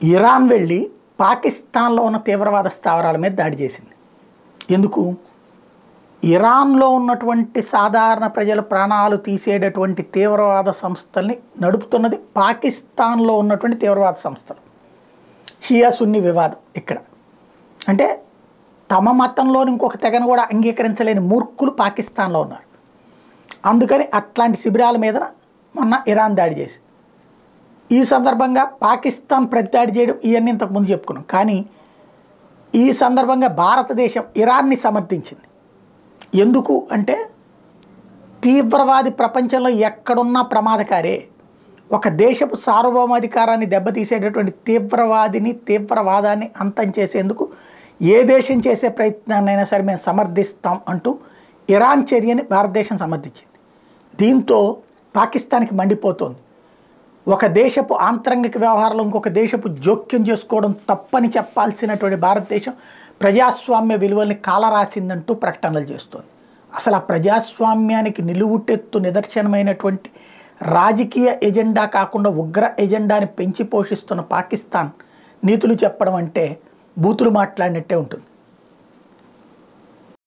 Iran వెళ్ళి పాకిస్తాన్లో ఉన్న తీవ్రవాద స్థావరాల మీద దాడి చేసింది. ఎందుకు? ఇరాన్లో ఉన్నటువంటి సాధారణ ప్రజల ప్రాణాలు తీసేటటువంటి తీవ్రవాద సంస్థల్ని నడుపుతున్నది పాకిస్తాన్లో ఉన్నటువంటి తీవ్రవాద సంస్థలు. షియా సున్నీ వివాదం ఇక్కడ. అంటే తమ మతంలోని ఇంకొక తెగను కూడా అంగీకరించలేని మూర్ఖులు పాకిస్తాన్లో ఉన్నారు. అందుకని అట్లాంటి శిబిరాల మీద మొన్న ఇరాన్ దాడి చేసి, ఈ సందర్భంగా పాకిస్తాన్ ప్రతిదాడి చేయడం ఇవన్నీ ఇంతకుముందు చెప్పుకున్నాం. కానీ ఈ సందర్భంగా భారతదేశం ఇరాన్ని సమర్థించింది. ఎందుకు అంటే తీవ్రవాది ప్రపంచంలో ఎక్కడున్నా ప్రమాదకారే. ఒక దేశపు సార్వభౌమాధికారాన్ని దెబ్బతీసేటటువంటి తీవ్రవాదాన్ని అంతం చేసేందుకు ఏ దేశం చేసే ప్రయత్నాన్నైనా సరే మేము సమర్థిస్తాం అంటూ ఇరాన్ చర్యని భారతదేశం సమర్థించింది. దీంతో పాకిస్తాన్కి మండిపోతుంది. ఒక దేశపు ఆంతరంగిక వ్యవహారంలో ఇంకొక దేశపు జోక్యం చేసుకోవడం తప్పని చెప్పాల్సినటువంటి భారతదేశం ప్రజాస్వామ్య విలువల్ని కాలరాసిందంటూ ప్రకటనలు చేస్తుంది. అసలు ఆ ప్రజాస్వామ్యానికి నిలువుటెత్తు నిదర్శనమైనటువంటి రాజకీయ ఎజెండా కాకుండా ఉగ్ర ఎజెండాని పెంచి పోషిస్తున్న పాకిస్తాన్ నీతులు చెప్పడం అంటే బూతులు మాట్లాడినట్టే ఉంటుంది.